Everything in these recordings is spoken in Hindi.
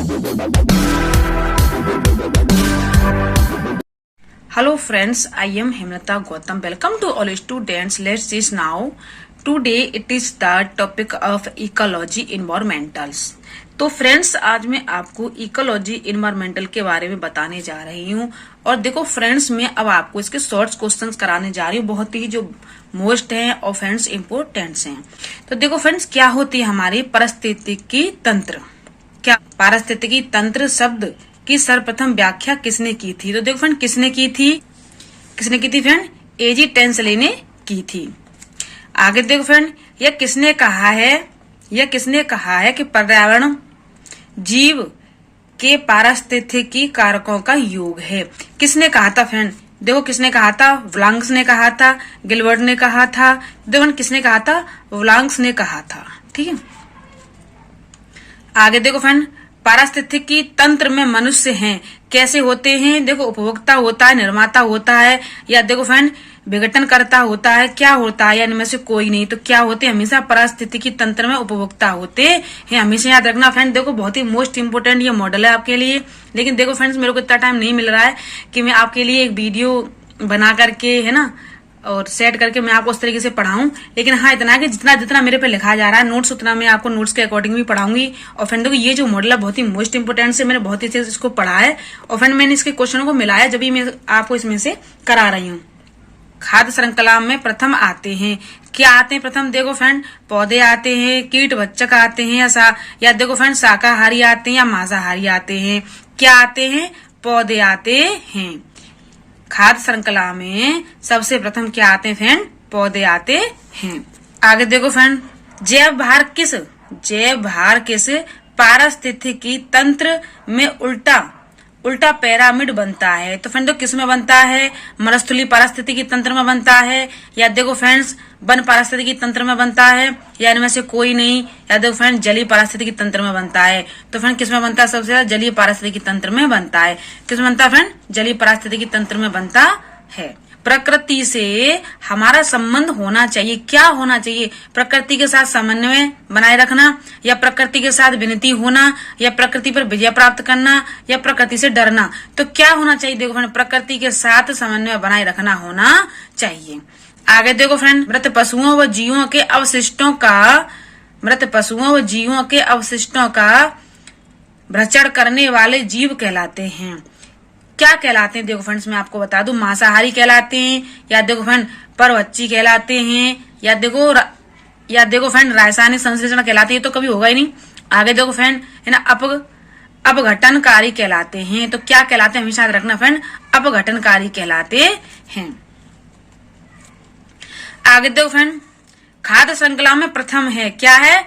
Hello friends, I am Hemlata Gautam. Welcome to all students. Let's see now. Today it is the topic of ecology environmentals. तो फ्रेंड्स आज मैं आपको इकोलॉजी इन्वायरमेंटल के बारे में बताने जा रही हूँ। और देखो फ्रेंड्स मैं अब आपको इसके शॉर्ट क्वेश्चंस कराने जा रही हूँ, बहुत ही जो मोस्ट हैं और फ्रेंड्स इम्पोर्टेंट्स हैं। तो देखो फ्रेंड्स क्या होती है हमारी पारिस्थितिकी तंत्र। क्या पारिस्थितिकी तंत्र शब्द की सर्वप्रथम व्याख्या किसने की थी? तो देखो फ्रेंड किसने की थी फ्रेंड? एजी टेंसले ने की थी। आगे देखो फ्रेंड यह किसने कहा है कि पर्यावरण जीव के पारिस्थितिकी कारकों का योग है। किसने कहा था फ्रेंड? देखो किसने कहा था? वुलांग्स ने कहा था, गिलबर्ट ने कहा था। देखो किसने कहा था? वुलांग्स ने कहा था। ठीक है। आगे देखो फ्रेंड पारिस्थितिकी तंत्र में मनुष्य हैं, कैसे होते हैं? देखो उपभोक्ता होता है, निर्माता होता है, या देखो फ्रेंड विघटन करता होता है, क्या होता है? या इनमें से कोई नहीं। तो क्या होते हैं? हमेशा पारिस्थितिकी तंत्र में उपभोक्ता होते हैं। हमेशा याद रखना फ्रेंड। देखो बहुत ही मोस्ट इंपोर्टेंट ये मॉडल है आपके लिए। लेकिन देखो फ्रेंड्स मेरे को इतना टाइम नहीं मिल रहा है कि मैं आपके लिए एक वीडियो बना करके है ना और सेट करके मैं आपको उस तरीके से पढ़ाऊं। लेकिन हाँ इतना है कि जितना मेरे पे लिखा जा रहा है नोट्स, उतना मैं आपको नोट्स के अकॉर्डिंग भी पढ़ाऊंगी। और फ्रेंड देखो ये जो मॉडल है बहुत ही मोस्ट इंपोर्टेंट से मैंने बहुत ही अच्छे से इसको पढ़ा है। और फ्रेंड मैंने इसके क्वेश्चनों को मिलाया जब भी मैं आपको इसमें से करा रही हूँ। खाद्य श्रृंखला में प्रथम आते हैं, क्या आते हैं प्रथम? देखो फ्रेंड पौधे आते हैं, कीट भक्षक आते हैं, या देखो फ्रेंड शाकाहारी आते हैं या मांसाहारी आते हैं। क्या आते हैं? पौधे आते हैं। खाद्य श्रृंखला में सबसे प्रथम क्या आते हैं फ्रेंड? पौधे आते हैं। आगे देखो फ्रेंड जैव भार किस पारिस्थितिकी तंत्र में उल्टा पिरामिड बनता है? तो फ्रेंड किस में बनता है? मरुस्थलीय पारिस्थितिकी तंत्र में बनता है, या देखो फ्रेंड्स वन पारिस्थितिकी तंत्र में बनता है, या इनमें से कोई नहीं, या देखो फ्रेंड जलीय पारिस्थितिकी तंत्र में बनता है। तो फ्रेंड किस में बनता है? सबसे ज्यादा जलीय पारिस्थितिकी तंत्र में बनता है। किस में बनता है फ्रेंड? जलीय पारिस्थितिकी तंत्र में बनता है। प्रकृति से हमारा संबंध होना चाहिए, क्या होना चाहिए? प्रकृति के साथ समन्वय बनाए रखना, या प्रकृति के साथ विनती होना, या प्रकृति पर विजय प्राप्त करना, या प्रकृति से डरना। तो क्या होना चाहिए? देखो फ्रेंड प्रकृति के साथ समन्वय बनाए रखना होना चाहिए। आगे देखो फ्रेंड मृत पशुओं व जीवों के अवशिष्टों का भक्षण करने वाले जीव कहलाते हैं। क्या कहलाते हैं? देखो फ्रेंड्स मैं आपको बता दूं, मांसाहारी कहलाते हैं, या देखो फ्रेंड परभक्षी कहलाते हैं, या देखो फ्रेंड रासायनिक संश्लेषण कहलाते हैं। तो कभी होगा ही नहीं। आगे देखो फ्रेंड है ना अपघटनकारी कहलाते हैं। तो क्या कहलाते हैं? हमेशा याद रखना फ्रेंड अपघटनकारी कहलाते हैं। आगे देखो फ्रेंड खाद्य श्रृंखला में प्रथम है, क्या है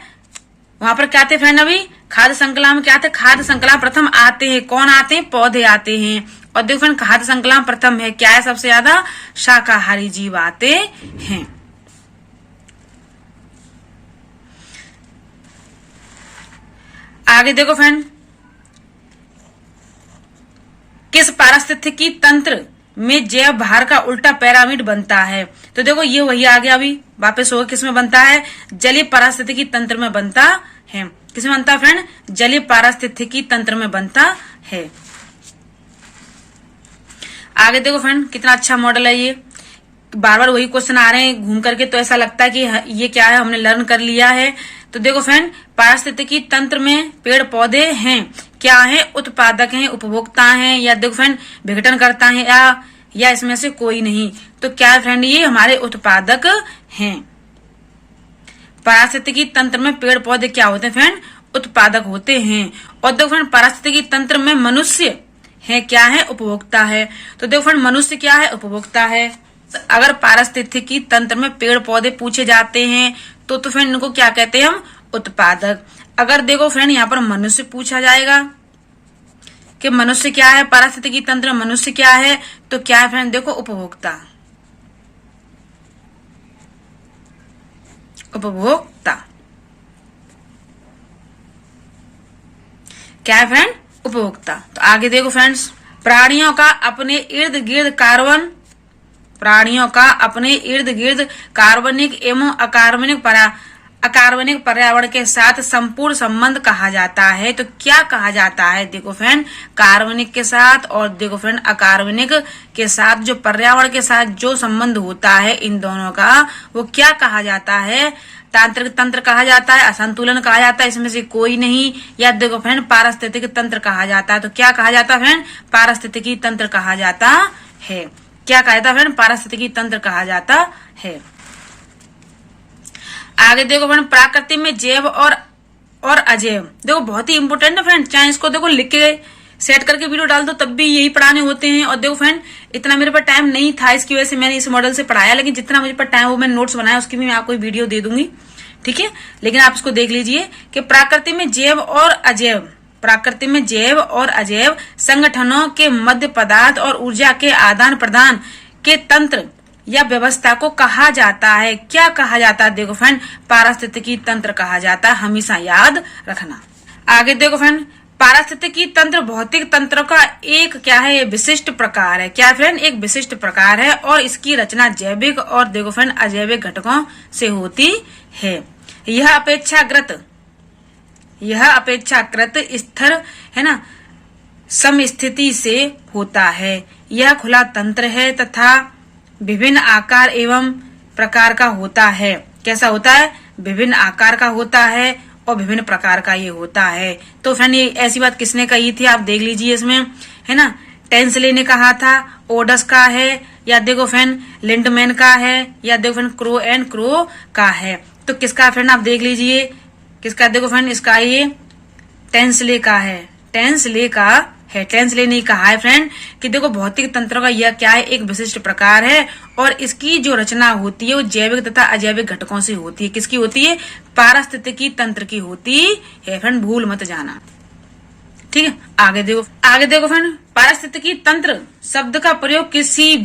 वहां पर? क्या थे फ्रेंड? अभी खाद्य श्रृंखला में क्या थे? खाद्य श्रृंखला प्रथम आते हैं, कौन आते हैं? पौधे आते हैं। और देखो फ्रेंड खाद्य श्रृंखला में प्रथम है, क्या है? सबसे ज्यादा शाकाहारी जीव आते हैं। आगे देखो फ्रेंड किस पारिस्थितिकी तंत्र में जैव भार का उल्टा पिरामिड बनता है? तो देखो ये वही आ गया, अभी वापस होगा। किस में बनता है? जलीय पारिस्थितिकी तंत्र में बनता है। किस में बनता है फ्रेंड? जलीय पारिस्थितिकी तंत्र में बनता है। आगे देखो फ्रेंड कितना अच्छा मॉडल है ये। बार बार वही क्वेश्चन आ रहे हैं घूम करके, तो ऐसा लगता है कि ये क्या है, हमने लर्न कर लिया है। तो देखो फ्रेंड पारिस्थितिकी तंत्र में पेड़ पौधे हैं, क्या है? उत्पादक हैं, उपभोक्ता हैं, या देखो फ्रेंड विघटन करता है, या इसमें से कोई नहीं। तो क्या है फ्रेंड? ये हमारे उत्पादक हैं। पारिस्थितिकी तंत्र में पेड़ पौधे क्या होते हैं फ्रेंड? उत्पादक होते हैं। और देखो फ्रेंड पारिस्थितिकी तंत्र में मनुष्य है, क्या है? उपभोक्ता है। तो देखो फ्रेंड मनुष्य क्या है? उपभोक्ता है। अगर पारिस्थितिकी तंत्र में पेड़ पौधे पूछे जाते हैं तो फ्रेंड इनको क्या कहते हैं हम? उत्पादक। अगर देखो फ्रेंड यहाँ पर मनुष्य पूछा जाएगा कि मनुष्य क्या है पारिस्थितिकी तंत्र, मनुष्य क्या है? तो क्या है फ्रेंड? देखो उपभोक्ता। क्या है फ्रेंड? उपभोक्ता। तो आगे देखो फ्रेंड्स प्राणियों का अपने इर्द गिर्द कार्बनिक एवं अकार्बनिक अकार्बनिक पर्यावरण के साथ संपूर्ण संबंध कहा जाता है। तो क्या कहा जाता है? देखो फ्रेंड, कार्बनिक के साथ और देखो फ्रेंड अकार्बनिक के साथ जो पर्यावरण के साथ जो संबंध होता है इन दोनों का, वो क्या कहा जाता है? तांत्रिक तंत्र कहा जाता है, असंतुलन कहा जाता है, इसमें से कोई नहीं। या देखो फ्रेंड पारिस्थितिकी तंत्र कहा जाता है। तो क्या कहा जाता है फ्रेंड? पारिस्थितिकी तंत्र कहा जाता है। क्या कहा जाता है फ्रेंड? पारिस्थितिकी तंत्र कहा जाता है। आगे देखो फ्रेंड, प्रकृति में जैव और अजैव, देखो बहुत ही इंपोर्टेंट है फ्रेंड। चाहे इसको देखो लिख के सेट करके वीडियो डाल दो तब भी यही पढ़ाने होते हैं। और देखो फ्रेंड, इतना मेरे पास टाइम नहीं था, इसकी वजह से मैंने इस मॉडल से पढ़ाया, लेकिन जितना मुझे पास टाइम वो मैंने नोट्स बनाया, उसकी भी मैं आपको वीडियो दे दूंगी, ठीक है। लेकिन आप इसको देख लीजिए कि प्रकृति में जैव और अजैव, प्रकृति में जैव और अजैव संगठनों के मध्य पदार्थ और ऊर्जा के आदान प्रदान के तंत्र या व्यवस्था को कहा जाता है। क्या कहा जाता है? देखो फ्रेंड, पारिस्थितिकी तंत्र कहा जाता है, हमेशा याद रखना। आगे देखो फ्रेंड, पारिस्थितिकी तंत्र भौतिक तंत्रों का एक क्या है? विशिष्ट प्रकार है। क्या फ्रेंड? एक विशिष्ट प्रकार है और इसकी रचना जैविक और देखो फ्रेंड अजैविक घटकों से होती है। यह अपेक्षाकृत स्थिर है ना, समस्थिति से होता है। यह खुला तंत्र है तथा विभिन्न आकार एवं प्रकार का होता है। कैसा होता है? विभिन्न आकार का होता है और विभिन्न प्रकार का ये होता है। तो फ्रेंड ये ऐसी बात किसने कही थी? आप देख लीजिए इसमें, है ना। टेंसले ने कहा था, ओडस का है, या देखो फ्रेंड लिंडमैन का है, या देखो फ्रेंड क्रो एंड क्रो का है। तो किसका फ्रेंड आप देख लीजिए, किसका? देखो फ्रेंड इसका ये टेंसले का है, टेंसले का है। टेंसले ने कहा है फ्रेंड कि देखो भौतिक तंत्रों का यह क्या है? एक विशिष्ट प्रकार है और इसकी जो रचना होती है वो जैविक तथा अजैविक घटकों से होती है। किसकी होती है? पारिस्थितिकी तंत्र की होती है फ्रेंड, भूल मत जाना, ठीक है। आगे देखो फ्रेंड, पारिस्थितिकी तंत्र शब्द का प्रयोग किसी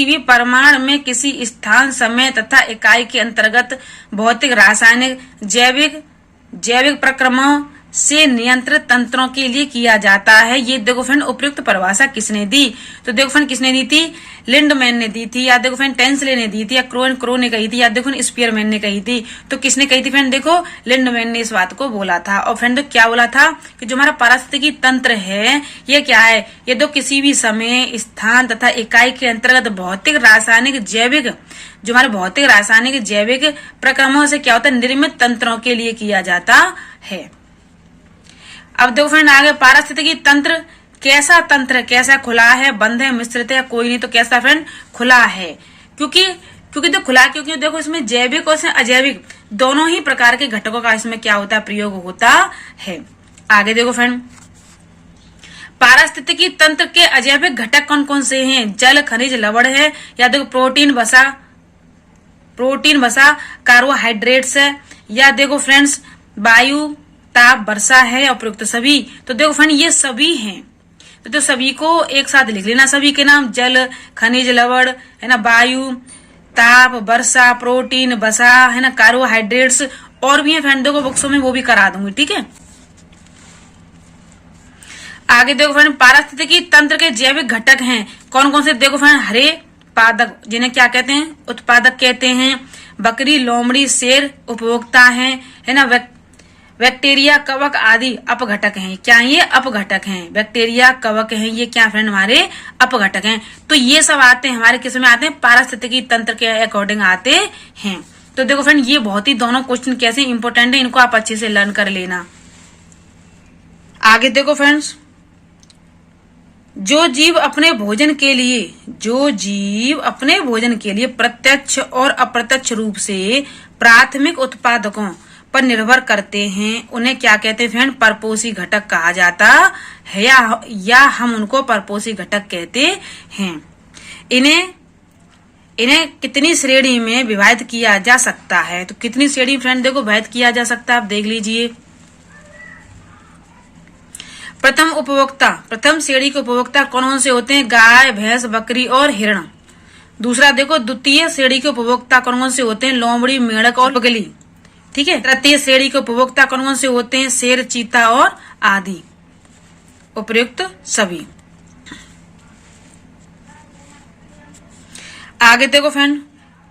भी परिमाण में किसी स्थान, समय तथा इकाई के अंतर्गत भौतिक, रासायनिक, जैविक प्रक्रमों से नियंत्रित तंत्रों के लिए किया जाता है। ये देखो फ्रेंड उपयुक्त परिभाषा किसने दी? तो देखो फ्रेंड किसने दी थी? लिंडमैन ने दी थी, या देखो फ्रेंड टेंसले ने दी थी, या क्रो ने कही थी, या देखो स्पीयरमैन ने कही थी। तो किसने कही थी फ्रेंड? देखो लिंडमैन ने इस बात को बोला था। और फ्रेंड तो क्या बोला था कि जो हमारा पारिस्थितिकी तंत्र है ये क्या है? ये तो किसी भी समय, स्थान तथा इकाई के अंतर्गत भौतिक, रासायनिक, जैविक, जो हमारे भौतिक, रासायनिक, जैविक प्रक्रमों से क्या होता है? निर्मित तंत्रों के लिए किया जाता है। अब देखो फ्रेंड आगे, पारिस्थितिकी तंत्र कैसा तंत्र है? कैसा? खुला है, बंद है, मिश्रित है, कोई नहीं। तो कैसा फ्रेंड? खुला है। क्योंकि तो खुला, क्योंकि देखो इसमें जैविक और अजैविक दोनों ही प्रकार के घटकों का इसमें क्या होता है? प्रयोग होता है। आगे देखो फ्रेंड, पारिस्थितिकी तंत्र के अजैविक घटक कौन कौन से हैं? जल, खनिज, लवण है, या देखो प्रोटीन, वसा, कार्बोहाइड्रेट्स है, या देखो फ्रेंड्स वायु, ताप, वर्षा है, और प्रयुक्त सभी। तो देखो फ्रेंड ये सभी हैं। तो सभी को एक साथ लिख लेना, सभी के नाम जल, खनिज, लवण है ना, वायु, ताप, वर्षा, प्रोटीन, वसा है ना, कार्बोहाइड्रेट्स, और भी है फ्रेंड, देखो बुक्सों में वो भी करा दूंगी, ठीक है। आगे देखो फ्रेंड, पारिस्थितिकी तंत्र के जैविक घटक हैं कौन कौन से? देखो फ्रेंड हरे पादक, जिन्हें क्या कहते हैं? उत्पादक कहते हैं। बकरी, लोमड़ी, शेर उपभोक्ता है ना। बैक्टीरिया, कवक आदि अपघटक हैं। क्या ये? अपघटक हैं। बैक्टीरिया, कवक हैं, ये क्या फ्रेंड? हमारे अपघटक हैं। तो ये सब आते हैं हमारे किस में आते हैं? पारिस्थितिकी तंत्र के अकॉर्डिंग आते हैं। तो देखो फ्रेंड ये बहुत ही दोनों क्वेश्चन कैसे इंपोर्टेंट है, इनको आप अच्छे से लर्न कर लेना। आगे देखो फ्रेंड्स, जो जीव अपने भोजन के लिए प्रत्यक्ष और अप्रत्यक्ष रूप से प्राथमिक उत्पादकों पर निर्भर करते हैं उन्हें क्या कहते हैं फ्रेंड? परपोषी घटक कहा जाता है, या हम उनको परपोषी घटक कहते हैं। इन्हें कितनी श्रेणी में विभाजित किया जा सकता है? तो कितनी श्रेणी फ्रेंड देखो विभाजित किया जा सकता है, आप देख लीजिए। प्रथम श्रेणी के उपभोक्ता कौन से होते हैं? गाय, भैंस, बकरी और हिरण। दूसरा देखो, द्वितीय श्रेणी के उपभोक्ता कौन से होते हैं? लोमड़ी, मेंढक और बगली, ठीक है। तृतीय श्रेणी के उपभोक्ता कौन से होते हैं? शेर, चीता और आदि, उपयुक्त सभी। आगे देखो फ्रेंड,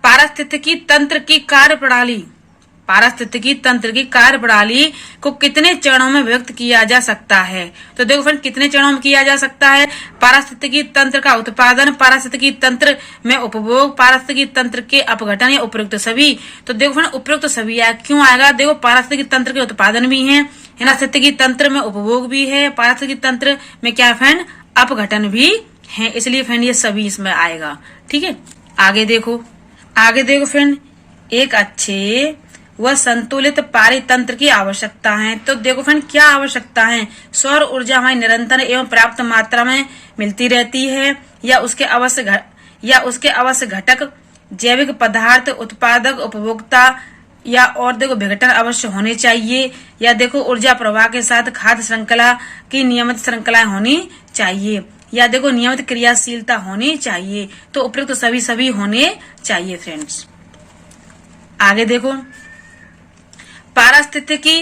पारिस्थितिकी तंत्र की कार्यप्रणाली पारिस्थितिकी तंत्र की कार्य प्रणाली को कितने चरणों में व्यक्त किया जा सकता है? तो देखो फ्रेंड, कितने चरणों में किया जा सकता है? पारिस्थितिकी तंत्र का उत्पादन, पारिस्थितिकी तंत्र में उपभोग, पारिस्थितिकी तंत्र के अपघटन या उपयुक्त सभी। तो देखो फ्रेंड, उपयुक्त सभी क्यों आएगा? देखो पारिस्थितिकी तंत्र के उत्पादन भी है ना, पारिस्थितिकी तंत्र में उपभोग भी है, पारिस्थितिकी तंत्र में क्या फ्रेंड, अपघटन भी है, इसलिए फ्रेंड ये सभी इसमें आएगा। ठीक है, आगे देखो फ्रेंड, एक अच्छे व संतुलित पारितंत्र की आवश्यकता है। तो देखो फ्रेंड, क्या आवश्यकता है? सौर ऊर्जा हमारी निरंतर एवं पर्याप्त मात्रा में मिलती रहती है, या उसके अवश्य घटक जैविक पदार्थ, उत्पादक, उपभोक्ता, या और देखो विघटन अवश्य होने चाहिए, या देखो ऊर्जा प्रवाह के साथ खाद्य श्रृंखला की नियमित श्रृंखलाएं होनी चाहिए, या देखो नियमित क्रियाशीलता होनी चाहिए। तो उपयुक्त सभी होने चाहिए फ्रेंड्स। आगे देखो, पारिस्थितिकी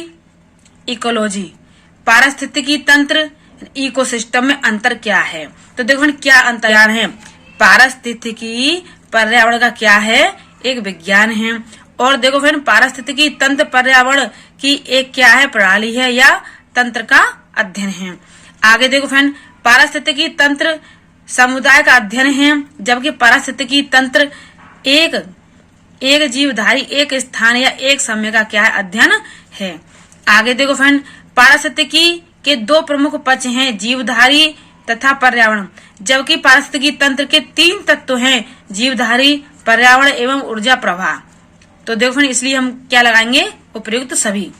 इकोलॉजी, पारिस्थितिकी तंत्र, इकोसिस्टम में अंतर क्या है? तो देखो क्या अंतर है? पारिस्थितिकी पर्यावरण का क्या है? एक विज्ञान है, और देखो फ्रेंड पारिस्थितिकी तंत्र पर्यावरण की एक क्या है? प्रणाली है या तंत्र का अध्ययन है। आगे देखो फ्रेंड, पारिस्थितिकी तंत्र समुदाय का अध्ययन है, जबकि पारिस्थितिकी तंत्र एक जीवधारी, एक स्थान या एक समय का क्या है? अध्ययन है। आगे देखो फ्रेंड, पारिस्थितिकी के दो प्रमुख पक्ष हैं, जीवधारी तथा पर्यावरण, जबकि पारिस्थितिकी तंत्र के 3 तत्व हैं, जीवधारी, पर्यावरण एवं ऊर्जा प्रवाह। तो देखो फ्रेंड, इसलिए हम क्या लगाएंगे? उपयुक्त सभी।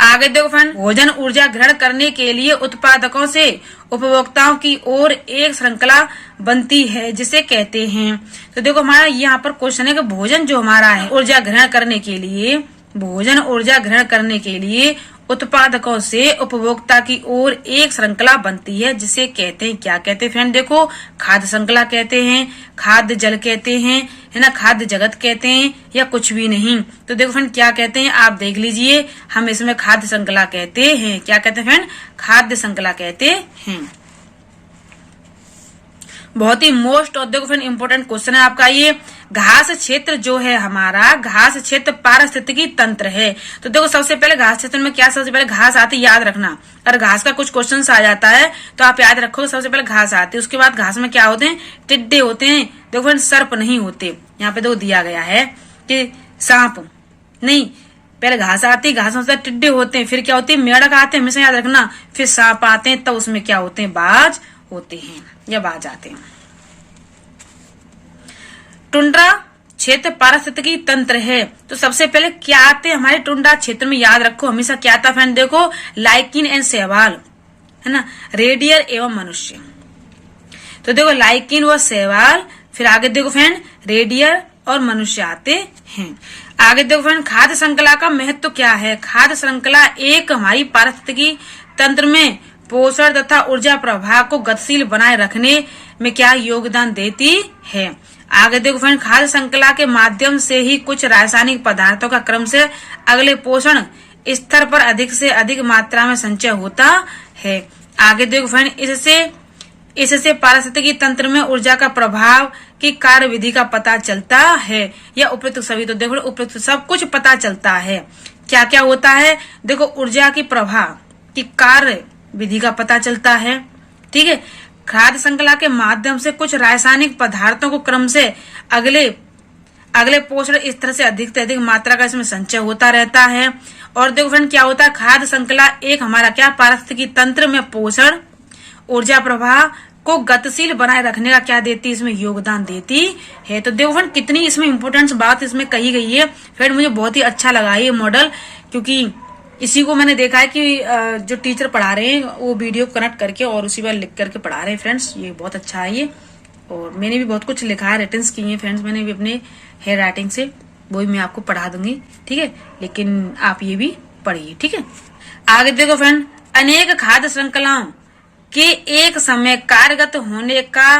आगे देखो फ्रेंड, भोजन ऊर्जा ग्रहण करने के लिए उत्पादकों से उपभोक्ताओं की ओर एक श्रृंखला बनती है, जिसे कहते हैं। तो देखो हमारा यहाँ पर क्वेश्चन है कि भोजन जो हमारा है ऊर्जा ग्रहण करने के लिए, भोजन ऊर्जा ग्रहण करने के लिए उत्पादकों से उपभोक्ता की ओर एक श्रृंखला बनती है, जिसे कहते हैं, क्या कहते हैं फ्रेंड? देखो खाद्य श्रृंखला कहते हैं, खाद्य जल कहते हैं, है ना, खाद्य जगत कहते हैं, या कुछ भी नहीं। तो देखो फ्रेंड क्या कहते हैं, आप देख लीजिए, हम इसमें खाद्य श्रृंखला कहते हैं। क्या कहते हैं फ्रेंड? खाद्य श्रृंखला कहते हैं। बहुत ही मोस्ट और देखो फ्रेंड इम्पोर्टेंट क्वेश्चन है आपका ये। घास क्षेत्र जो है हमारा, घास क्षेत्र पारिस्थितिकी तंत्र है। तो देखो सबसे पहले घास क्षेत्र में क्या, सबसे पहले घास आती है, याद रखना। अगर घास का कुछ क्वेश्चन आ जाता है तो आप याद रखो, सबसे पहले घास आती है, उसके बाद घास में क्या होते हैं? टिड्डे होते हैं। देखो फ्रेंड सर्प नहीं होते, यहाँ पे देखो दिया गया है कि सांप नहीं, पहले घास आती है, घास में टिड्डे होते हैं, फिर क्या होते हैं? मेढक आते हैं, हमेशा याद रखना, फिर सांप आते हैं, तब उसमें क्या होते हैं? बाज होते हैं या बाज आते हैं। टुंड्रा क्षेत्र पारिस्थितिकी तंत्र है। तो सबसे पहले क्या आते हैं हमारे टुंड्रा क्षेत्र में? याद रखो हमेशा क्या आता फ्रेंड? देखो लाइकिन एंड शैवाल, है ना, रेडियर एवं मनुष्य। तो देखो लाइकिन व शैवाल, फिर आगे देखो फ्रेंड रेडियर और मनुष्य आते हैं। आगे देखो फ्रेंड खाद्य श्रृंखला का महत्व क्या है? खाद्य श्रृंखला एक हमारी पारिस्थितिकी तंत्र में पोषण तथा ऊर्जा प्रवाह को गतिशील बनाए रखने में क्या योगदान देती है। आगे देखो फ्रेंड खाद्य श्रृंखला के माध्यम से ही कुछ रासायनिक पदार्थों का क्रम से अगले पोषण स्तर पर अधिक से अधिक मात्रा में संचय होता है। आगे देखो फ्रेंड इससे पारिस्थितिकी तंत्र में ऊर्जा का प्रभाव की कार्य विधि का पता चलता है या उपयुक्त सभी। तो देखो उपयुक्त सब कुछ पता चलता है। क्या क्या होता है? देखो ऊर्जा की प्रभाव की कार्य विधि का पता चलता है। ठीक है, खाद्य श्रृंखला के माध्यम से कुछ रासायनिक पदार्थों को क्रम से अगले पोषण स्तर से अधिक मात्रा का इसमें संचय होता रहता है। और देखो फ्रेंड क्या होता है? खाद्य श्रृंखला एक हमारा क्या पारिस्थितिकी तंत्र में पोषण ऊर्जा प्रवाह को गतिशील बनाए रखने का क्या देती है? इसमें योगदान देती है। तो देखो फ्रेंड कितनी इसमें इम्पोर्टेंट बात इसमें कही गई है। फ्रेंड मुझे बहुत ही अच्छा लगा ये मॉडल, क्योंकि इसी को मैंने देखा है कि जो टीचर पढ़ा रहे हैं वो वीडियो कनेक्ट करके और उसी पर लिख करके पढ़ा रहे हैं। फ्रेंड्स ये बहुत अच्छा है ये, और मैंने भी बहुत कुछ लिखा है, रिटन्स किए हैं फ्रेंड्स मैंने भी अपने हेयर राइटिंग से, वो भी मैं आपको पढ़ा दूंगी। ठीक है, लेकिन आप ये भी पढ़िए। ठीक है, आगे देखो फ्रेंड अनेक खाद्य श्रृंखलाओं के एक समय कार्यगत होने का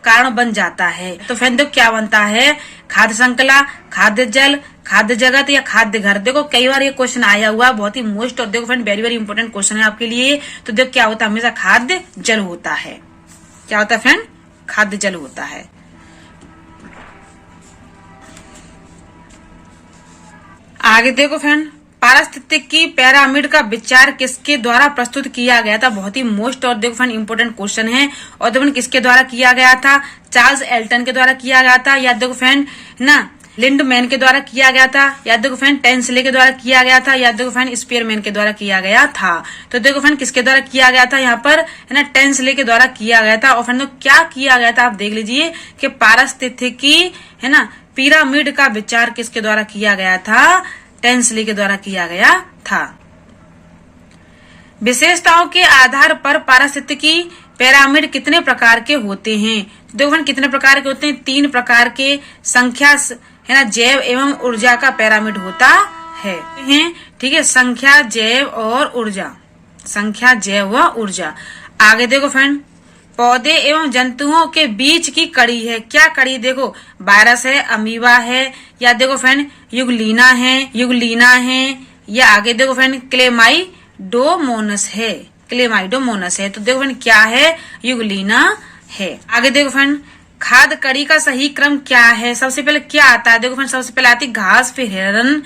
कारण बन जाता है। तो फ्रेंड देखो क्या बनता है? खाद्य श्रृंखला, खाद्य जल, खाद्य जगत या खाद्य घर। देखो कई बार ये क्वेश्चन आया हुआ, बहुत ही मोस्ट और देखो friend very very important question है आपके लिए। तो देखो क्या होता है? हमेशा खाद्य जल होता है। क्या होता है फ्रेंड? खाद्य जल होता है। आगे देखो फ्रेंड, पारिस्थितिकी पिरामिड का विचार किसके द्वारा प्रस्तुत किया गया था? बहुत ही मोस्ट और देखो फ्रेंड इंपोर्टेंट क्वेश्चन है। और देखो किसके द्वारा किया गया था? चार्ल्स एल्टन के द्वारा किया गया था, या देखो फ्रेंड ना लिंडमैन के द्वारा किया गया था, या देखो फ्रेंड टेंसले के द्वारा किया गया था, या देखो फ्रेंड स्पीयरमैन के द्वारा किया गया था। तो देखो फ्रेंड किसके द्वारा किया गया था? यहाँ पर है ना टेंसले के द्वारा किया गया था। और फ्रेंड तो क्या किया गया था आप देख लीजिए कि पारिस्थितिकी है ना पिरामिड का विचार किसके द्वारा किया गया था? टेंसले के द्वारा किया गया था। विशेषताओं के आधार पर पारिस्थितिकी पिरामिड कितने प्रकार के होते हैं? देखो फ्रेंड कितने प्रकार के होते हैं? 3 प्रकार के संख्या है ना जैव एवं ऊर्जा का पिरामिड होता है। ठीक है, संख्या, जैव और ऊर्जा, संख्या, जैव व ऊर्जा। आगे देखो फ्रेंड, पौधे एवं जंतुओं के बीच की कड़ी है। क्या कड़ी? देखो वायरस है, अमीबा है, या देखो फ्रेंड युगलीना है, या आगे देखो फ्रेंड क्लेमाइडोमोनस है, क्लेमाइडोमोनस है। तो देखो फ्रेंड क्या है? युगलीना है। आगे देखो फ्रेंड, खाद्य कड़ी का सही क्रम क्या है? सबसे पहले क्या आता है? देखो फ्रेंड सबसे पहले आती घास, फिर हिरन,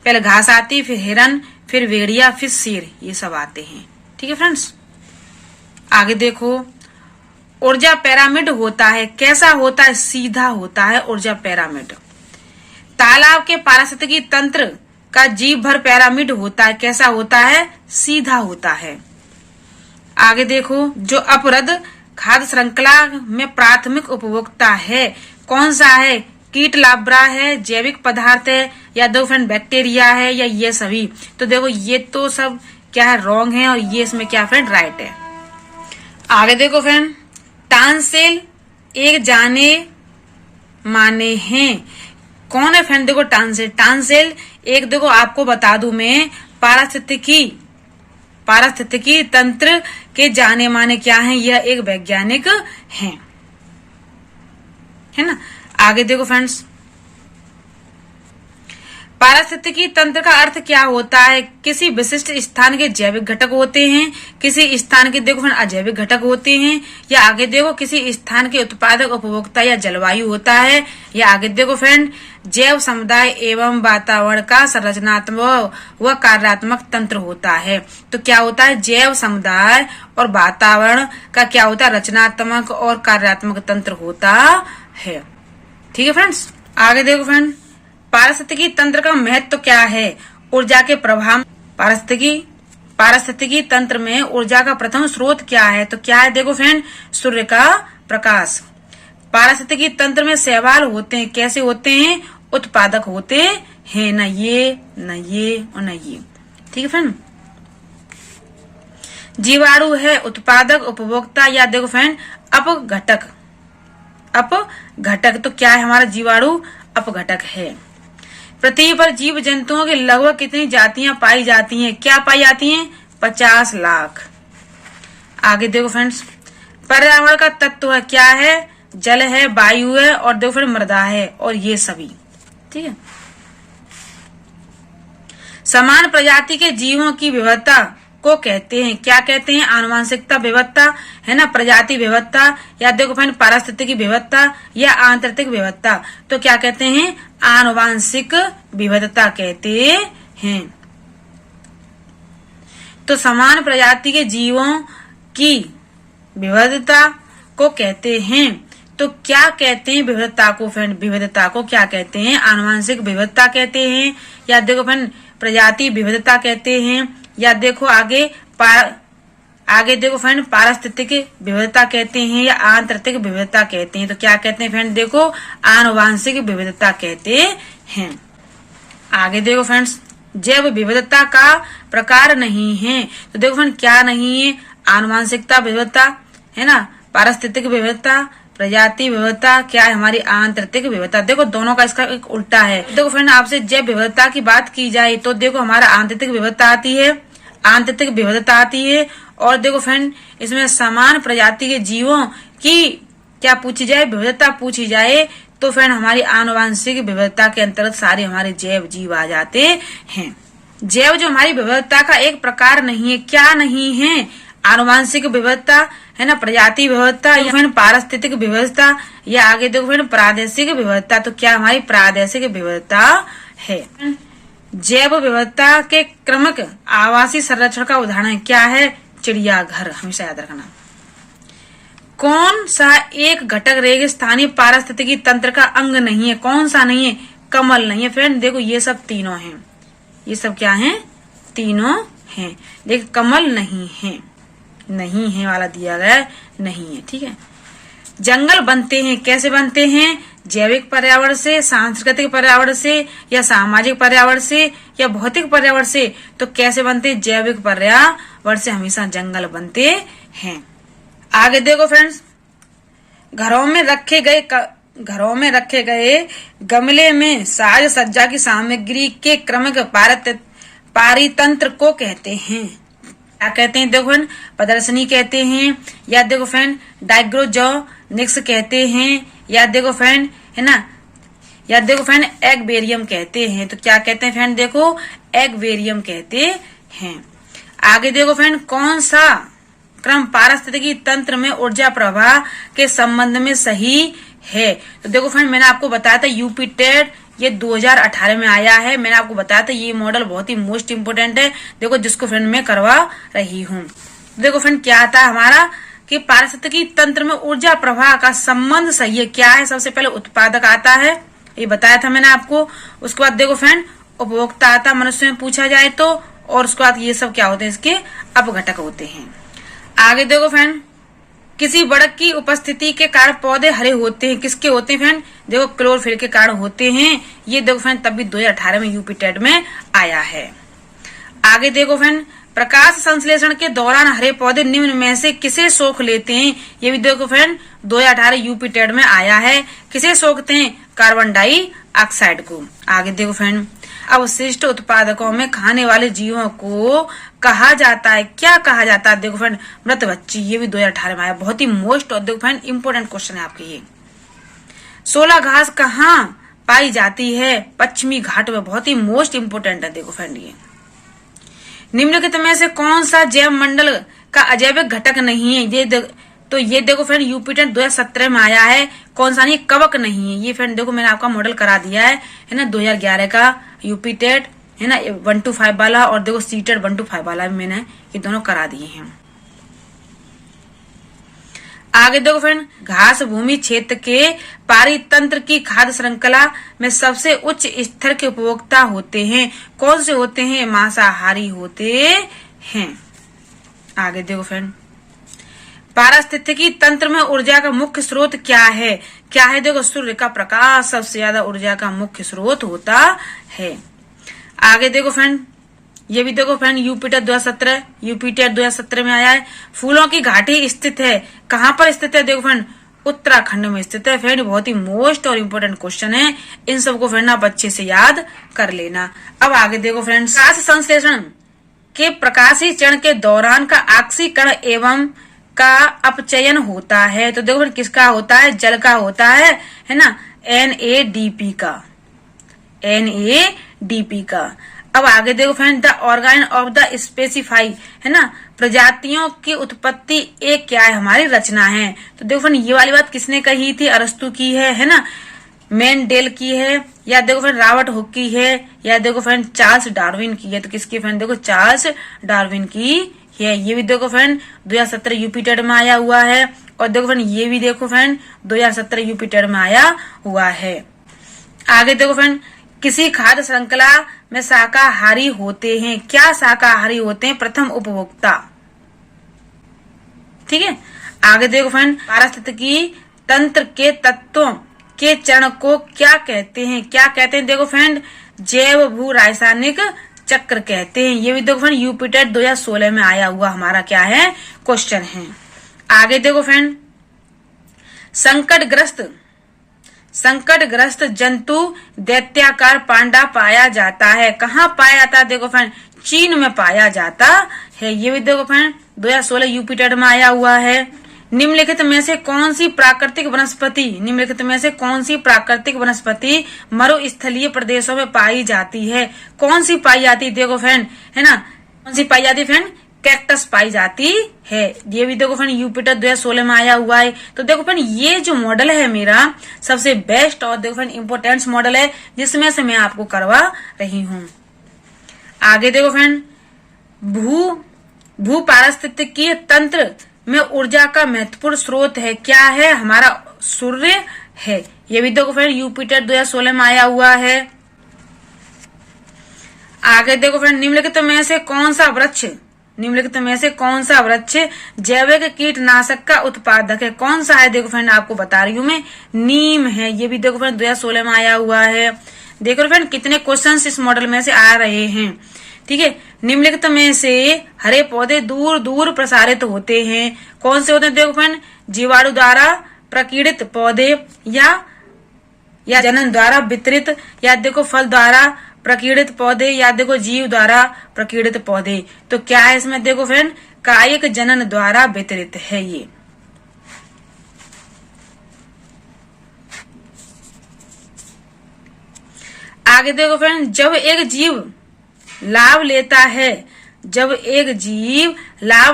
पहले घास आती, फिर हिरन, फिर भेड़िया, फिर शेर, ये सब आते हैं। ठीक है फ्रेंड्स। आगे देखो, ऊर्जा पिरामिड होता है, कैसा होता है? सीधा होता है ऊर्जा पिरामिड। तालाब के पारिस्थितिकी तंत्र का जीव भर पिरामिड होता है, कैसा होता है? सीधा होता है। आगे देखो, जो अपरद खाद्य श्रृंखला में प्राथमिक उपभोक्ता है, कौन सा है? कीट लार्वा है, जैविक पदार्थ है, या दो फ्रेंड बैक्टीरिया है, या ये सभी? तो देखो ये तो सब क्या है? रॉन्ग है, और ये इसमें क्या फ्रेंड? राइट है। आगे देखो फ्रेंड, टांसेल एक जाने माने हैं, कौन है फ्रेंड? देखो टांसेल एक, देखो आपको बता दूं मैं, पारिस्थितिकी तंत्र के जाने माने क्या है? यह एक वैज्ञानिक है ना। आगे देखो फ्रेंड्स, पारिस्थितिकी तंत्र का अर्थ क्या होता है? किसी विशिष्ट स्थान के जैविक घटक होते हैं, किसी स्थान के देखो फ्रेंड अजैविक घटक होते हैं, या आगे देखो किसी स्थान के उत्पादक उपभोक्ता या जलवायु होता है, या आगे देखो फ्रेंड जैव समुदाय एवं वातावरण का संरचनात्मक व कार्यात्मक तंत्र होता है। तो क्या होता है? जैव समुदाय और वातावरण का क्या होता है? रचनात्मक और कार्यात्मक तंत्र होता है। ठीक है फ्रेंड्स। आगे देखो फ्रेंड, पारिस्थितिकी तंत्र का महत्व क्या है? ऊर्जा के प्रभाव। पारिस्थितिकी तंत्र में ऊर्जा का प्रथम स्रोत क्या है? तो क्या है? देखो फ्रेंड सूर्य का प्रकाश। पारिस्थितिकी तंत्र में शैवाल होते हैं, कैसे होते हैं? उत्पादक होते हैं, न ये और न ये। ठीक है फ्रेंड। जीवाणु है उत्पादक, उपभोक्ता, या देखो फ्रेंड अपघटक। तो क्या है हमारा? जीवाणु अपघटक है। पृथ्वी पर जीव जंतुओं की लगभग कितनी जातियां पाई जाती हैं? क्या पाई जाती हैं? 50 लाख। आगे देखो फ्रेंड्स, पर्यावरण का तत्व है, क्या है? जल है, वायु है, और देखो फिर मृदा है, और ये सभी। ठीक है। समान प्रजाति के जीवों की विविधता को कहते हैं, क्या कहते हैं? आनुवंशिकता विविधता है ना, प्रजाति विविधता, या देखो फ्रेंड पारिस्थितिकी विविधता, या आंतरिक विविधता। तो क्या कहते हैं? आनुवंशिक विविधता कहते हैं। तो समान प्रजाति के जीवों की विविधता को कहते हैं। तो क्या कहते हैं विविधता को फ्रेंड? विविधता को क्या कहते हैं? आनुवंशिक विविधता कहते हैं, या देखो फ्रेंड प्रजाति विविधता कहते हैं, या देखो आगे देखो फ्रेंड पारिस्थितिक विविधता कहते हैं, या आंतरिक विविधता कहते हैं। तो क्या कहते हैं फ्रेंड? देखो आनुवंशिक विविधता कहते हैं। आगे देखो फ्रेंड्स, जैव विविधता का प्रकार नहीं है। तो देखो फ्रेंड क्या नहीं है? आनुवंशिकता विविधता है ना, पारिस्थितिक विविधता, प्रजाति विविधता, क्या है हमारी? आंतरिक विविधता। देखो दोनों का इसका एक उल्टा है। देखो फ्रेंड आपसे जैव विविधता की बात की जाए तो देखो हमारा आंतरिक विविधता आती है, आंतरिक विविधता आती है। और देखो फ्रेंड इसमें समान प्रजाति के जीवों की क्या पूछी जाए? विविधता पूछी जाए तो फ्रेंड हमारी आनुवंशिक विविधता के अंतर्गत सारे हमारे जैव जीव आ जाते हैं। जैव जो हमारी विविधता का एक प्रकार नहीं है, क्या नहीं है? आनुवंशिक विविधता है ना, प्रजाति विविधता, या फिर पारिस्थितिक विविधता, या आगे देखो फिर प्रादेशिक विविधता। तो क्या हमारी प्रादेशिक विविधता है। जैव विविधता के क्रमिक आवासीय संरक्षण का उदाहरण क्या है? चिड़ियाघर। हमेशा याद रखना। कौन सा एक घटक रेगिस्तानी पारिस्थितिकी तंत्र का अंग नहीं है? कौन सा नहीं है? कमल नहीं है। फ्रेंड देखो ये सब तीनों हैं। ये सब क्या हैं? तीनों हैं। देख कमल नहीं है, नहीं है वाला दिया गया नहीं है। ठीक है। जंगल बनते हैं, कैसे बनते हैं? जैविक पर्यावरण से, सांस्कृतिक पर्यावरण से, या सामाजिक पर्यावरण से, या भौतिक पर्यावरण से। तो कैसे बनते हैं? जैविक पर्यावरण से हमेशा जंगल बनते हैं। आगे देखो फ्रेंड्स, घरों में रखे गए गमले में साज सज्जा की सामग्री के क्रमिक पारितंत्र को कहते हैं। क्या कहते हैं? देखो फ्रेंड प्रदर्शनी कहते हैं, या देखो फ्रेंड डाइग्रोजोनिक्स कहते हैं, या देखो फ्रेंड है ना, या देखो फ्रेंड एक्वेरियम कहते हैं। तो क्या कहते हैं फ्रेंड? देखो एक्वेरियम कहते हैं। आगे देखो फ्रेंड, कौन सा क्रम पारिस्थितिकी तंत्र में ऊर्जा प्रवाह के संबंध में सही है? तो देखो फ्रेंड मैंने आपको बताया था यूपी टेट ये 2018 में आया है। मैंने आपको बताया था ये मॉडल बहुत ही मोस्ट इम्पोर्टेंट है। देखो जिसको फ्रेंड मैं करवा रही हूँ। देखो फ्रेंड क्या आता है हमारा कि पारिस्थितिकी तंत्र में ऊर्जा प्रवाह का संबंध सही है। क्या है? सबसे पहले उत्पादक आता है, ये बताया था मैंने आपको। उसके बाद देखो फ्रेंड उपभोक्ता आता, मनुष्य में पूछा जाए तो, और उसके बाद ये सब क्या होते हैं? इसके अपघटक होते हैं। आगे देखो फ्रेंड, किसी बढ़त की उपस्थिति के कारण पौधे हरे होते हैं। किसके होते हैं फ्रेंड? देखो क्लोरोफिल के कारण होते हैं। ये देखो फ्रेंड तब भी 2018 में यूपी टेट में आया है। आगे देखो फ्रेंड, प्रकाश संश्लेषण के दौरान हरे पौधे निम्न में से किसे सोख लेते हैं? ये भी देखो फ्रेंड 2018 यूपी टेट में आया है। किसे सोखते हैं? कार्बन डाइऑक्साइड को। आगे देखो फ्रेंड, अवशिष्ट उत्पादकों में खाने वाले जीवों को कहा जाता है, क्या कहा जाता है? देखो फ्रेंड मृत बच्ची। ये भी 2018 में आया। बहुत ही मोस्ट और देखो फ्रेंड इंपोर्टेंट क्वेश्चन है आपके ये। 16 घास कहाँ पाई जाती है? पश्चिमी घाट में। बहुत ही मोस्ट इम्पोर्टेंट है देखो फ्रेंड ये। निम्नलिखित में से कौन सा जैव मंडल का अजैविक घटक नहीं है? ये देखो फ्रेंड यूपी टेट 2017 में आया है। कौन सा नहीं? कवक नहीं है। ये फ्रेंड देखो मैंने आपका मॉडल करा दिया है ना 2011 का यूपी टेट है ना 1 to 5 वाला, और देखो सी टेट 1 to 5 वाला भी मैंने ये दोनों करा दिए हैं। आगे देखो फ्रेंड, घास भूमि क्षेत्र के पारितंत्र की खाद्य श्रृंखला में सबसे उच्च स्तर के उपभोक्ता होते हैं। कौन से होते हैं? मांसाहारी होते हैं। आगे देखो फ्रेंड, पारिस्थितिकी तंत्र में ऊर्जा का मुख्य स्रोत क्या है? क्या है? देखो सूर्य का प्रकाश सबसे ज्यादा ऊर्जा का मुख्य स्रोत होता है। आगे देखो फ्रेंड, ये भी देखो फ्रेंड यूपी टेट 2017 में आया है। फूलों की घाटी स्थित है, कहाँ पर स्थित है? देखो फ्रेंड उत्तराखंड में स्थित है। फ्रेंड बहुत ही मोस्ट और इम्पोर्टेंट क्वेश्चन है। इन सबको फ्रेंड आप अच्छे से याद कर लेना। अब आगे देखो फ्रेंड, प्रकाश संश्लेषण के प्रकाशीय चरण के दौरान का ऑक्सीकरण एवं का अपचयन होता है। तो देखो किसका होता है? जल का होता है ना NADP का। अब आगे देखो friend, the organ of the specify है ना प्रजातियों की उत्पत्ति एक क्या है? हमारी रचना है। तो देखो फ्रेंड ये वाली बात किसने कही थी? अरस्तु की है ना, मेंडेल की है, या देखो फ्रेंड रॉबर्ट हुक की है, या देखो फ्रेंड चार्ल्स डार्विन की है। तो किसकी फ्रेंड? देखो चार्ल्स डार्विन की है। ये भी देखो फ्रेंड 2017 यूपी टेट में आया हुआ है। और देखो फ्रेंड ये भी देखो फ्रेंड 2017 यूपी टेट में आया हुआ है। आगे देखो फ्रेंड, किसी खाद्य श्रृंखला में शाकाहारी होते हैं। क्या शाकाहारी होते हैं? प्रथम उपभोक्ता। ठीक है। आगे देखो फ्रेंड, पारिस्थितिकी तंत्र के तत्वों के चरण को क्या कहते हैं? क्या कहते हैं? देखो फ्रेंड जैव भू रासायनिक चक्र कहते हैं। ये भी देखो फ्रेंड यूपी टेट 2016 में आया हुआ हमारा क्या है? क्वेश्चन है। आगे देखो फ्रेंड, संकटग्रस्त जंतु दैत्याकार पांडा पाया जाता है। कहाँ पाया जाता है? देखो फ्रेंड चीन में पाया जाता है। ये भी देखो फ्रेंड 2016 यूपी टेट में आया हुआ है। निम्नलिखित में से कौन सी प्राकृतिक वनस्पति मरुस्थलीय प्रदेशों में पाई जाती है? कौन सी पाई जाती है? देखो फ्रेंड है ना, कौन सी पाई जाती है फ्रेंड? कैक्टस पाई जाती है। ये भी देखो फ्रेंड यूपी टेट 2016 में आया हुआ है। तो देखो फ्रेंड ये जो मॉडल है मेरा सबसे बेस्ट और देखो फ्रेंड इम्पोर्टेंट मॉडल है, जिसमें से मैं आपको करवा रही हूँ। आगे देखो फ्रेंड, भू पारिस्थितिकीय तंत्र में ऊर्जा का महत्वपूर्ण स्रोत है, क्या है? हमारा सूर्य है। ये भी देखो फ्रेंड यूपिटर 2016 में आया हुआ है। आगे देखो फ्रेंड, निम्नलिखित में से कौन सा वृक्ष जैविक कीटनाशक का उत्पादक है? कौन सा है? देखो फ्रेंड आपको बता रही हूँ मैं, नीम है। ये भी देखो फ्रेंड 2016 में आया हुआ है। देखो फ्रेंड कितने क्वेश्चंस इस मॉडल में से आ रहे हैं। ठीक है, निम्नलिखित में से हरे पौधे दूर दूर प्रसारित होते हैं, कौन से होते हैं? देखो फ्रेंड, जीवाणु द्वारा प्रकीर्णित पौधे या जनन द्वारा वितरित, या देखो फल द्वारा प्रकीर्णित पौधे, या देखो जीव द्वारा प्रकीर्णित पौधे। तो क्या है इसमें? देखो फ्रेंड, कायिक जनन द्वारा वितरित है ये। आगे देखो फ्रेंड, जब एक जीव लाभ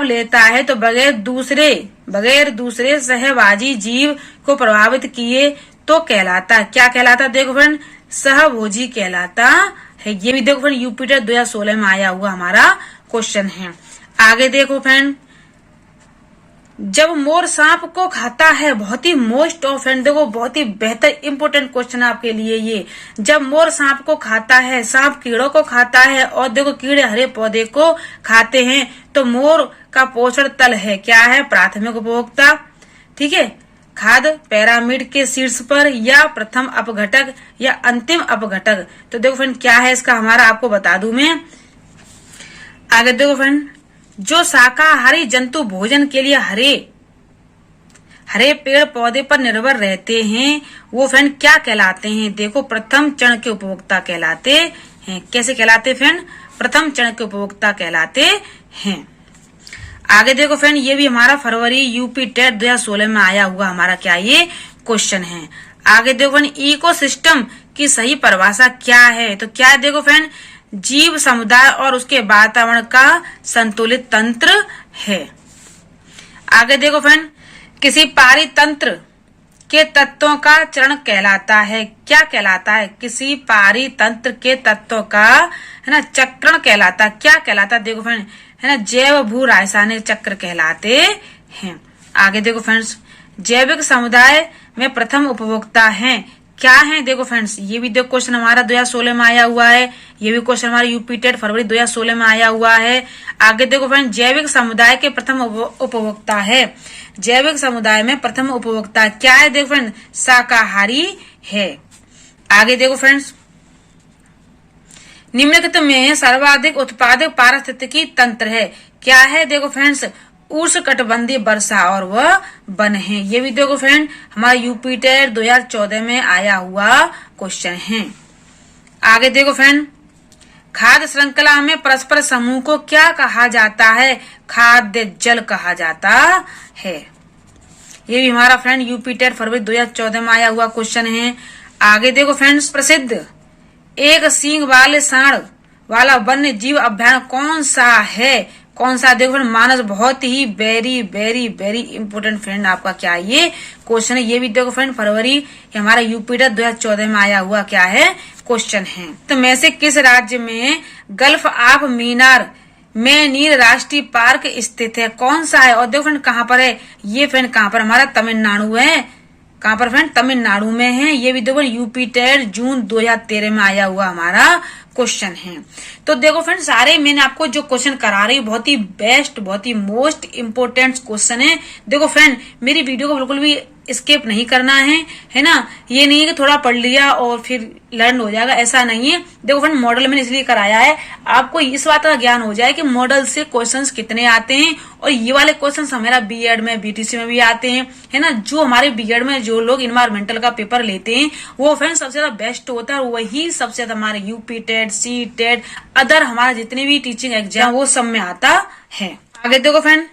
लेता है तो बगैर दूसरे सहभागी जीव को प्रभावित किए तो कहलाता, क्या कहलाता? देखो फ्रेंड, सहभोजी कहलाता है। ये भी देखो फ्रेंड यूपिटर 2016 में आया हुआ हमारा क्वेश्चन है। आगे देखो फ्रेंड, जब मोर सांप को खाता है, बहुत ही मोस्ट ऑफ फ्रेंड, देखो बहुत ही बेहतर इंपोर्टेंट क्वेश्चन है आपके लिए ये। जब मोर सांप को खाता है, सांप कीड़ों को खाता है और देखो कीड़े हरे पौधे को खाते हैं, तो मोर का पोषण तल है, क्या है? प्राथमिक उपभोक्ता। ठीक है, खाद्य पिरामिड के शीर्ष पर, या प्रथम अपघटक, या अंतिम अपघटक। तो देखो फ्रेंड क्या है इसका, हमारा आपको बता दूं मैं। आगे देखो फ्रेंड, जो शाकाहारी जंतु भोजन के लिए हरे पेड़ पौधे पर निर्भर रहते हैं, वो फ्रेंड क्या कहलाते हैं? देखो प्रथम चरण के उपभोक्ता कहलाते हैं। कैसे कहलाते फ्रेंड? प्रथम चरण के उपभोक्ता कहलाते हैं। आगे देखो फ्रेंड, ये भी हमारा फरवरी यूपी टेट 2016 में आया हुआ हमारा क्या ये क्वेश्चन है। आगे देखो फ्रेंड, इकोसिस्टम की सही परिभाषा क्या है? तो क्या है? देखो फ्रेंड, जीव समुदाय और उसके वातावरण का संतुलित तंत्र है। आगे देखो फ्रेंड, किसी पारितंत्र के तत्वों का चरण कहलाता है, क्या कहलाता है? किसी पारितंत्र के तत्वों का है ना चक्रण कहलाता, क्या कहलाता? देखो फ्रेंड है ना जैव भू रासायनिक चक्र कहलाते हैं। आगे देखो फ्रेंड्स, जैविक समुदाय में प्रथम उपभोक्ता हैं, क्या है? देखो फ्रेंड्स, ये भी देखो क्वेश्चन हमारा 2016 में आया हुआ है। ये भी क्वेश्चन हमारा यूपी टेट फरवरी 2016 में आया हुआ है। आगे देखो फ्रेंड, जैविक समुदाय के प्रथम उपभोक्ता है। जैविक समुदाय में प्रथम उपभोक्ता क्या है? देखो फ्रेंड, शाकाहारी है। आगे देखो फ्रेंड्स, निम्नलिखित में सर्वाधिक उत्पादक पारिस्थितिकी तंत्र है, क्या है? देखो फ्रेंड्स, उष्णकटिबंधीय वर्षा और वह वन है। ये भी देखो फ्रेंड हमारा यूपी टेट 2014 में आया हुआ क्वेश्चन है। आगे देखो फ्रेंड, खाद्य श्रृंखला में परस्पर समूह को क्या कहा जाता है? खाद्य जल कहा जाता है। ये भी हमारा फ्रेंड यूपी टेट फरवरी 2014 में आया हुआ क्वेश्चन है। आगे देखो फ्रेंड्स, प्रसिद्ध एक सींग वाले सांड वाला वन्य जीव अभ्यारण्य कौन सा है? कौन सा? देखो फ्रेंड, मानस, बहुत ही very very very important friend आपका क्या ये क्वेश्चन है। ये भी देखो फ्रेंड फरवरी हमारा यूपी टेट 2014 में आया हुआ क्या है क्वेश्चन है। तो में से किस राज्य में गल्फ ऑफ मीनार में नील राष्ट्रीय पार्क स्थित है? कौन सा है? और देखो फ्रेंड कहाँ पर है ये? फ्रेंड कहाँ पर? हमारा तमिलनाडु है। कहाँ पर फ्रेंड? तमिलनाडु में है। ये भी देखो यूपी टेट जून 2013 में आया हुआ हमारा क्वेश्चन है। तो देखो फ्रेंड, सारे मैंने आपको जो क्वेश्चन करा रही हूँ बहुत ही बेस्ट, बहुत ही मोस्ट इम्पोर्टेंट क्वेश्चन है। देखो फ्रेंड, मेरी वीडियो को बिल्कुल भी स्किप नहीं करना है ना। ये नहीं है कि थोड़ा पढ़ लिया और फिर लर्न हो जाएगा, ऐसा नहीं है। देखो फ्रेंड, मॉडल मैंने इसलिए कराया है आपको इस बात का ज्ञान हो जाए कि मॉडल से क्वेश्चंस कितने आते हैं, और ये वाले क्वेश्चंस हमारा बीएड में, बीटीसी में भी आते हैं, है ना। जो हमारे बीएड में जो लोग इन्वायरमेंटल का पेपर लेते हैं वो फ्रेंड सबसे ज्यादा बेस्ट होता है, और वही सबसे ज्यादा हमारे UP TET, C TET, other हमारा जितने भी टीचिंग एग्जाम वो सब में आता है। आगे देखो फ्रेंड,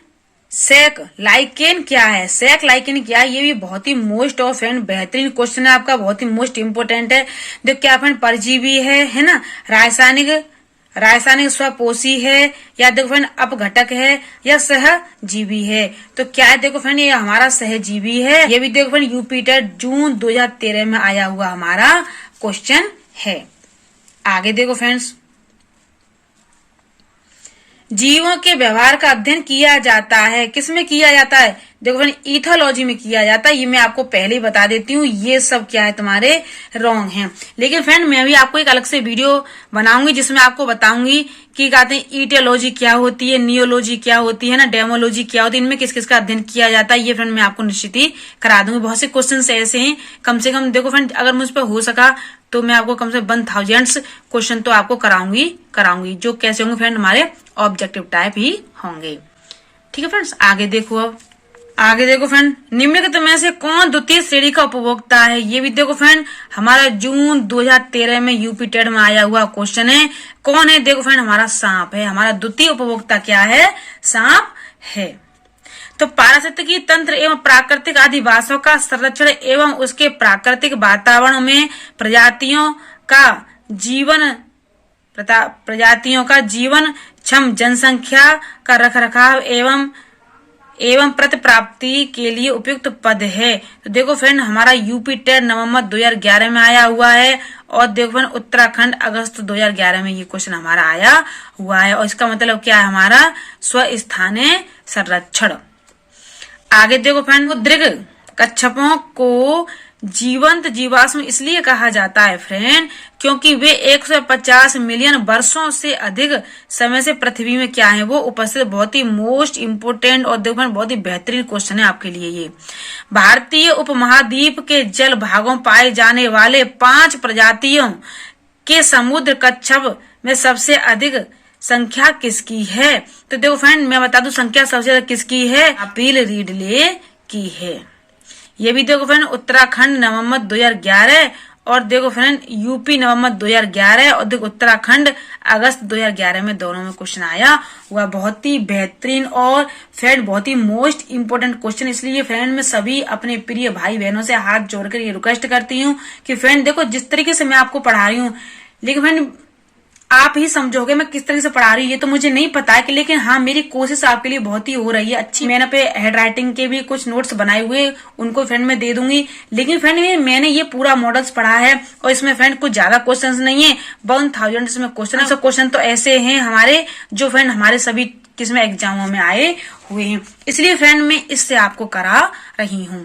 सेक लाइकेन क्या है? सेक लाइकेन क्या है? ये भी बहुत ही मोस्ट ऑफ फ्रेंड बेहतरीन क्वेश्चन है आपका, बहुत ही मोस्ट इम्पोर्टेंट है। देखो क्या फ्रेंड, परजीवी है ना, रासायनिक स्वपोषी है, या देखो फ्रेंड अपघटक है, या सहजीवी है। तो क्या है? देखो फ्रेंड, ये हमारा सहजीवी है। ये भी देखो फ्रेंड यूपी टेट जून 2013 में आया हुआ हमारा क्वेश्चन है। आगे देखो फ्रेंड्स, जीवों के व्यवहार का अध्ययन किया जाता है। किसमें किया जाता है? देखो फ्रेंड, इथोलॉजी में किया जाता है। ये मैं आपको पहले ही बता देती हूँ, ये सब क्या है तुम्हारे रॉन्ग हैं। लेकिन फ्रेंड मैं भी आपको एक अलग से वीडियो बनाऊंगी जिसमें आपको बताऊंगी कि कहते हैं इटियोलॉजी क्या होती है, नियोलॉजी क्या होती है ना, डेमोलॉजी क्या होती है, इनमें किस किस का अध्ययन किया जाता है। ये फ्रेंड मैं आपको निश्चित ही करा दूंगी। बहुत से क्वेश्चन ऐसे हैं, कम से कम देखो फ्रेंड, अगर मुझ पर हो सका तो मैं आपको कम से कम 1000 क्वेश्चन तो आपको कराऊंगी जो कैसे होंगे फ्रेंड, हमारे ऑब्जेक्टिव टाइप ही होंगे। ठीक है फ्रेंड्स, आगे देखो फ्रेंड, निम्नलिखित में से कौन द्वितीय श्रेणी का उपभोक्ता है? ये भी देखो फ्रेंड हमारा जून 2013 में यूपी टेट में आया हुआ क्वेश्चन है। कौन है? देखो फ्रेंड हमारा सांप है। हमारा द्वितीय उपभोक्ता क्या है? सांप है। तो पारिस्थितिकी तंत्र एवं प्राकृतिक अधिवासों का संरक्षण एवं उसके प्राकृतिक वातावरण में प्रजातियों जीवन क्षम जनसंख्या का रखरखाव एवं प्रतिप्राप्ति के लिए उपयुक्त पद है। तो देखो फ्रेंड हमारा यूपी टेट नवंबर 2011 में आया हुआ है और देखो फ्रेंड उत्तराखंड अगस्त 2011 में ये क्वेश्चन हमारा आया हुआ है। और इसका मतलब क्या है? हमारा स्वस्थानीय संरक्षण। आगे देखो फ्रेंड, दीर्घ कच्छपों को जीवंत जीवाश्म इसलिए कहा जाता है फ्रेंड क्योंकि वे 150 मिलियन वर्षों से अधिक समय से पृथ्वी में क्या है वो उपस्थित। बहुत ही मोस्ट इम्पोर्टेंट और देखो बहुत ही बेहतरीन क्वेश्चन है आपके लिए ये। भारतीय उपमहाद्वीप के जल भागों पाए जाने वाले 5 प्रजातियों के समुद्र कच्छप में सबसे अधिक संख्या किसकी है? तो देखो फ्रेंड मैं बता दूं संख्या सबसे ज्यादा किसकी है? अपील रीडले की है। ये भी देखो फ्रेंड उत्तराखंड नवंबर 2011 और देखो फ्रेंड यूपी नवंबर 2011 और देखो उत्तराखंड अगस्त 2011 में दोनों में क्वेश्चन आया हुआ। बहुत ही बेहतरीन और फ्रेंड बहुत ही मोस्ट इम्पोर्टेंट क्वेश्चन। इसलिए फ्रेंड मैं सभी अपने प्रिय भाई बहनों से हाथ जोड़कर ये रिक्वेस्ट करती हूँ कि फ्रेंड देखो जिस तरीके से मैं आपको पढ़ा रही हूँ, लेकिन फ्रेंड आप ही समझोगे मैं किस तरह से पढ़ा रही हूँ ये तो मुझे नहीं पता है कि, लेकिन हाँ मेरी कोशिश आपके लिए बहुत ही हो रही है अच्छी। मैंने पे हेड राइटिंग के भी कुछ नोट्स बनाए हुए उनको फ्रेंड में दे दूंगी। लेकिन फ्रेंड मैंने ये पूरा मॉडल्स पढ़ा है और इसमें फ्रेंड कुछ ज्यादा क्वेश्चंस नहीं है, 1000 इसमें क्वेश्चन। सब क्वेश्चन तो ऐसे हैं हमारे जो फ्रेंड हमारे सभी किसमें एग्जामों में आए हुए हैं। इसलिए फ्रेंड मैं इससे आपको करा रही हूँ।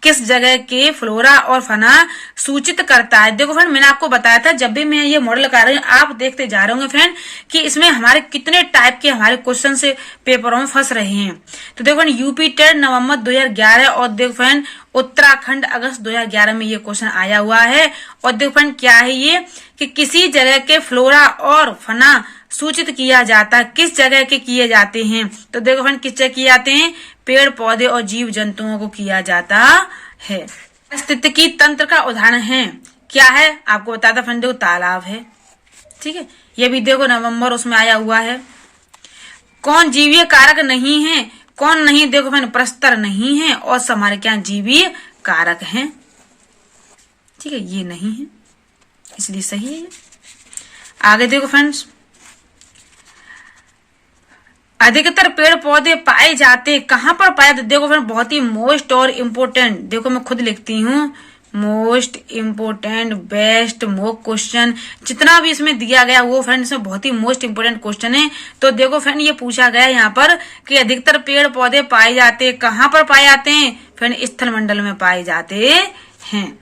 किस जगह के फ्लोरा और फना सूचित करता है? देखो फ्रेंड मैंने आपको बताया था जब भी मैं ये मॉडल कर रही हूँ आप देखते जा रहे होंगे फ्रेंड कि इसमें हमारे कितने टाइप के हमारे क्वेश्चन से पेपरों में फंस रहे हैं। तो देखो फ्रेंड यूपी टेट नवंबर 2011 और देखो फ्रेंड उत्तराखंड अगस्त 2011 में ये क्वेश्चन आया हुआ है। और देखो फ्रेंड क्या है ये कि किसी जगह के फ्लोरा और फना सूचित किया जाता है। किस जगह के किए जाते हैं? तो देखो फ्रेंड किस जगह किए जाते हैं? पेड़ पौधे और जीव जंतुओं को किया जाता है। पारिस्थितिकी तंत्र का उदाहरण है क्या है? आपको बताता फ्रेंड देखो तालाब है। ठीक है, ये भी देखो नवंबर उसमें आया हुआ है। कौन जीवीय कारक नहीं है? कौन नहीं? देखो फ्रेंड प्रस्तर नहीं है और हमारे क्या जीवीय कारक हैं। ठीक है, ये नहीं है इसलिए सही है। आगे देखो फ्रेंड्स, अधिकतर पेड़ पौधे पाए जाते कहां पर पाए जाते? देखो फ्रेंड बहुत ही मोस्ट और इम्पोर्टेंट, देखो मैं खुद लिखती हूँ most important best mock question जितना भी इसमें दिया गया वो फ्रेंड इसमें बहुत ही मोस्ट इम्पोर्टेंट क्वेश्चन है। तो देखो फ्रेंड ये पूछा गया यहाँ पर कि अधिकतर पेड़ पौधे पाए जाते कहां पर पाए जाते हैं? फ्रेंड स्थल मंडल में पाए जाते हैं।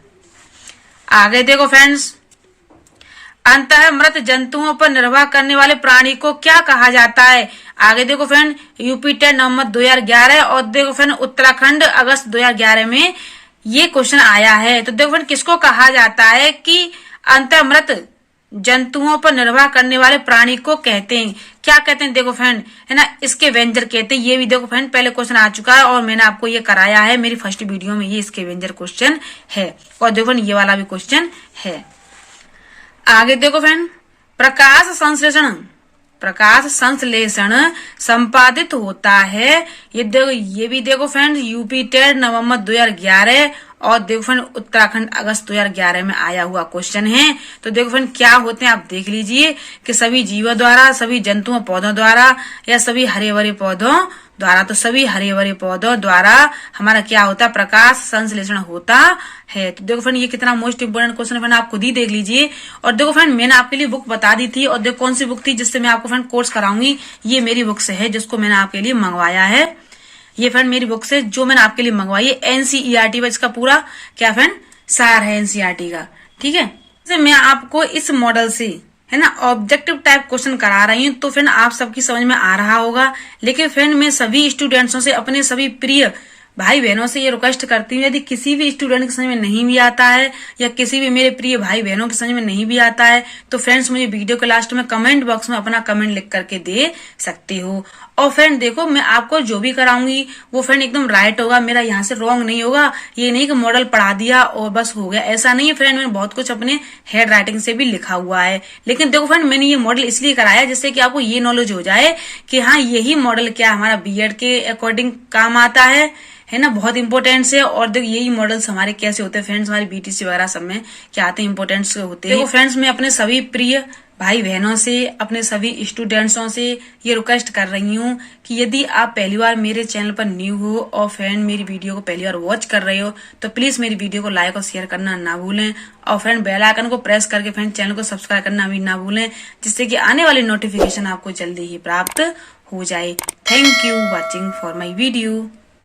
आगे देखो फ्रेंड्स, अंतः मृत जंतुओं पर निर्भर करने वाले प्राणी को क्या कहा जाता है? आगे देखो फ्रेंड यूपी टेट नवंबर 2011 और देखो फ्रेंड उत्तराखंड अगस्त 2011 में ये क्वेश्चन आया है। तो देखो फ्रेंड किसको कहा जाता है कि अंतः मृत जंतुओं पर निर्भर करने वाले प्राणी को कहते हैं? क्या कहते हैं? देखो फ्रेंड है ना इसके वेंजर कहते हैं। ये भी देखो फ्रेंड पहले क्वेश्चन आ चुका है और मैंने आपको ये कराया है मेरी फर्स्ट वीडियो में, ये इसके वेंजर क्वेश्चन है। और देखो ये वाला भी क्वेश्चन है। आगे देखो फ्रेंड, प्रकाश संश्लेषण संपादित होता है। ये भी देखो फ्रेंड यूपी टेट नवंबर 2011 और देखो फ्रेंड उत्तराखंड अगस्त 2011 में आया हुआ क्वेश्चन है। तो देखो फ्रेंड क्या होते हैं आप देख लीजिए कि सभी जीवों द्वारा, सभी जंतुओं पौधों द्वारा या सभी हरे भरे पौधों द्वारा, तो सभी हरे भरे पौधों द्वारा हमारा क्या होता है, प्रकाश संश्लेषण होता है। तो देखो फ्रेंड ये कितना मोस्ट इंपोर्टेंट क्वेश्चन है फ्रेंड, आप खुद ही देख लीजिए। और देखो फ्रेंड मैंने आपके लिए बुक बता दी थी, और देखो कौन सी बुक थी जिससे मैं आपको फ्रेंड कोर्स कराऊंगी, ये मेरी बुक से है जिसको मैंने आपके लिए मंगवाया है। ये फ्रेंड मेरी बुक से जो मैंने आपके लिए मंगवाई है, एनसीईआरटी इसका पूरा क्या फ्रेंड सार है एनसीईआरटी का, ठीक है। मैं आपको इस मॉडल से है ना ऑब्जेक्टिव टाइप क्वेश्चन करा रही हूँ, तो फ्रेंड आप सबकी समझ में आ रहा होगा। लेकिन फ्रेंड मैं सभी स्टूडेंट्सों से, अपने सभी प्रिय भाई बहनों से ये रिक्वेस्ट करती हूँ, यदि किसी भी स्टूडेंट के समझ में नहीं भी आता है या किसी भी मेरे प्रिय भाई बहनों के समझ में नहीं भी आता है, तो फ्रेंड्स मुझे वीडियो के लास्ट में कमेंट बॉक्स में अपना कमेंट लिख करके दे सकते हो। और फ्रेंड देखो मैं आपको जो भी कराऊंगी वो फ्रेंड एकदम राइट होगा, मेरा यहाँ से रॉन्ग नहीं होगा। ये नहीं कि मॉडल पढ़ा दिया और बस हो गया, ऐसा नहीं है फ्रेंड। मैंने बहुत कुछ अपने हेड राइटिंग से भी लिखा हुआ है। लेकिन देखो फ्रेंड मैंने ये मॉडल इसलिए कराया जिससे कि आपको ये नॉलेज हो जाए कि हाँ यही मॉडल क्या हमारा बीएड के अकॉर्डिंग काम आता है ना, बहुत इंपॉर्टेंट है। और देखो यही मॉडल्स हमारे कैसे होते हैं फ्रेंड्स, हमारे बीटीसी वगैरह सब में क्या आते हैं, इंपॉर्टेंट होते हैं। देखो फ्रेंड्स मैं अपने सभी प्रिय भाई बहनों से, अपने सभी स्टूडेंट्सों से ये रिक्वेस्ट कर रही हूँ कि यदि आप पहली बार मेरे चैनल पर न्यू हो और फ्रेंड मेरी वीडियो को पहली बार वॉच कर रहे हो, तो प्लीज मेरी वीडियो को लाइक और शेयर करना ना भूलें। और फ्रेंड बेल आइकन को प्रेस करके फ्रेंड चैनल को सब्सक्राइब करना भी ना भूलें, जिससे कि आने वाली नोटिफिकेशन आपको जल्दी ही प्राप्त हो जाए। Thank you watching for my video.